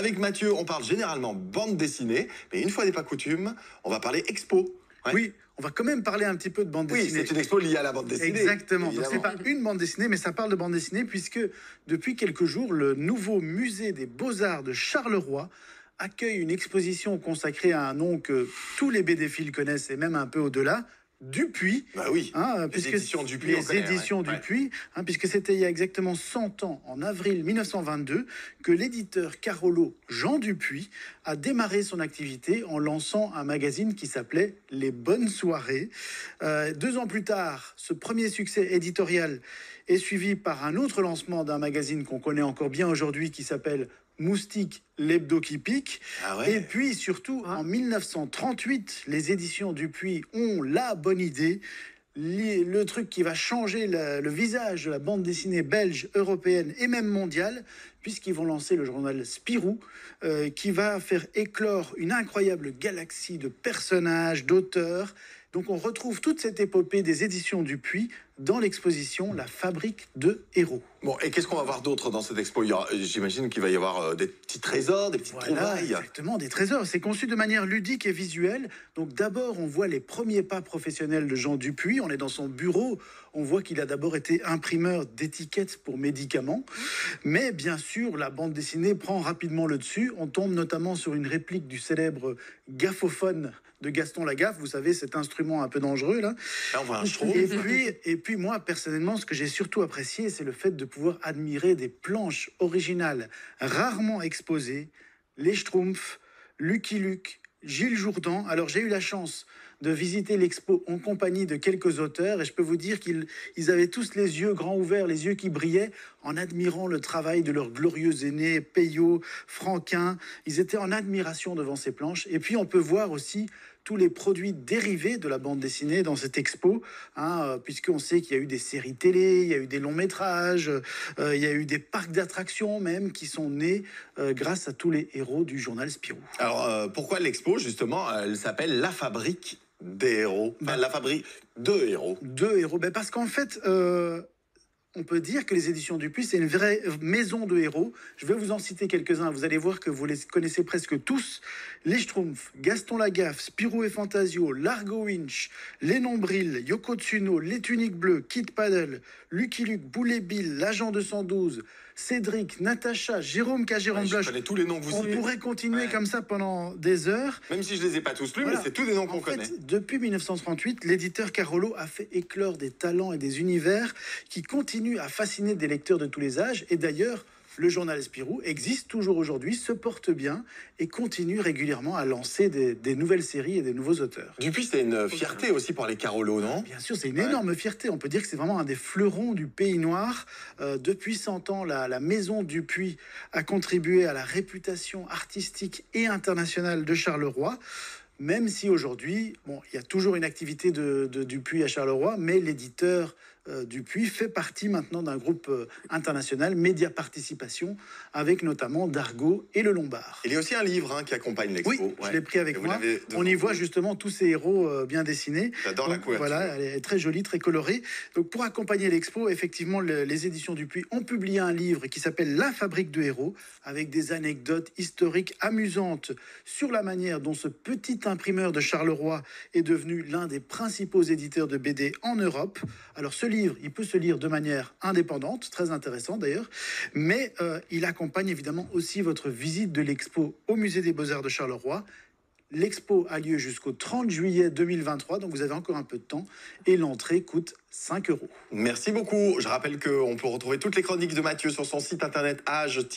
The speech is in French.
Avec Mathieu, on parle généralement bande dessinée, mais une fois n'est pas coutume, on va parler expo. Ouais. Oui, on va quand même parler un petit peu de bande dessinée. Oui, c'est une expo liée à la bande dessinée. Exactement. Donc, c'est pas une bande dessinée, mais ça parle de bande dessinée, puisque depuis quelques jours, le nouveau musée des Beaux-Arts de Charleroi accueille une exposition consacrée à un nom que tous les BDphiles connaissent, et même un peu au-delà, Dupuis. Bah oui, puisque les éditions Dupuis. Les éditions Dupuis, puisque c'était il y a exactement 100 ans, en avril 1922, que l'éditeur Carolo Jean Dupuis a démarré son activité en lançant un magazine qui s'appelait Les Bonnes Soirées. 2 ans plus tard, ce premier succès éditorial est suivi par un autre lancement d'un magazine qu'on connaît encore bien aujourd'hui qui s'appelle Moustique, l'hebdo qui pique. Et puis surtout, en 1938, les éditions Dupuis ont la bonne idée, le truc qui va changer le visage de la bande dessinée belge, européenne et même mondiale, puisqu'ils vont lancer le journal Spirou, qui va faire éclore une incroyable galaxie de personnages, d'auteurs. Donc on retrouve toute cette épopée des éditions Dupuis dans l'exposition La Fabrique de Héros. Bon, et qu'est-ce qu'on va voir d'autre dans cette expo? J'imagine qu'il va y avoir des petits trésors, des petites trouvailles. Exactement, des trésors. C'est conçu de manière ludique et visuelle. Donc d'abord, on voit les premiers pas professionnels de Jean Dupuis. On est dans son bureau. On voit qu'il a d'abord été imprimeur d'étiquettes pour médicaments. Mais bien sûr, la bande dessinée prend rapidement le dessus. On tombe notamment sur une réplique du célèbre gaffophone de Gaston Lagaffe. Vous savez, cet instrument un peu dangereux, là. Là, on voit un schtroumpf. Et puis moi, personnellement, ce que j'ai surtout apprécié, c'est le fait de pouvoir admirer des planches originales rarement exposées. Les Schtroumpfs, Lucky Luke, Gilles Jourdan. Alors, j'ai eu la chance de visiter l'expo en compagnie de quelques auteurs et je peux vous dire qu'ils avaient tous les yeux grands ouverts, les yeux qui brillaient en admirant le travail de leurs glorieux aînés, Peyo, Franquin. Ils étaient en admiration devant ces planches. Et puis, on peut voir aussi tous les produits dérivés de la bande dessinée dans cette expo, puisqu'on sait qu'il y a eu des séries télé, il y a eu des longs métrages, il y a eu des parcs d'attractions même qui sont nés grâce à tous les héros du journal Spirou. Alors, pourquoi l'expo, justement, elle s'appelle La Fabrique des Héros, La Fabrique de Héros. De Héros, parce qu'en fait... on peut dire que les éditions Dupuis, c'est une vraie maison de héros. Je vais vous en citer quelques-uns. Vous allez voir que vous les connaissez presque tous. Les Schtroumpfs, Gaston Lagaffe, Spirou et Fantasio, Largo Winch, Les Nombrils, Yoko Tsuno, Les Tuniques Bleues, Kid Paddle, Lucky Luke, Boulet Bill, l'Agent 212, Cédric, Natacha, Jérôme K. Jérôme Bloch. Je connais tous les noms que vous citez. On pourrait continuer comme ça pendant des heures. Même si je les ai pas tous lus, mais c'est tous des noms qu'on connaît. Depuis 1938, l'éditeur Carolo a fait éclore des talents et des univers qui continuent à fasciner des lecteurs de tous les âges. Et d'ailleurs, le journal Spirou existe toujours aujourd'hui, se porte bien et continue régulièrement à lancer des nouvelles séries et des nouveaux auteurs. Dupuis, c'est une fierté aussi pour les Carolo, non? Bien sûr, c'est une énorme fierté. On peut dire que c'est vraiment un des fleurons du pays noir. Depuis 100 ans, la maison Dupuis a contribué à la réputation artistique et internationale de Charleroi. Même si aujourd'hui, il y a toujours une activité de Dupuis à Charleroi, mais l'éditeur Dupuis fait partie maintenant d'un groupe international, Média Participation, avec notamment Dargaud et Le Lombard. Il y a aussi un livre qui accompagne l'expo. Oui, je l'ai pris avec moi. On y voit justement tous ces héros bien dessinés. J'adore la couverture. Voilà, elle est très jolie, très colorée. Donc pour accompagner l'expo, effectivement, les éditions Dupuis ont publié un livre qui s'appelle La Fabrique de Héros, avec des anecdotes historiques amusantes sur la manière dont ce petit imprimeur de Charleroi est devenu l'un des principaux éditeurs de BD en Europe. Alors ce livre, il peut se lire de manière indépendante, très intéressant d'ailleurs, mais il accompagne évidemment aussi votre visite de l'expo au Musée des Beaux-Arts de Charleroi. L'expo a lieu jusqu'au 30 juillet 2023, donc vous avez encore un peu de temps, et l'entrée coûte 5 €. Merci beaucoup. Je rappelle qu'on peut retrouver toutes les chroniques de Mathieu sur son site internet age-bd.com.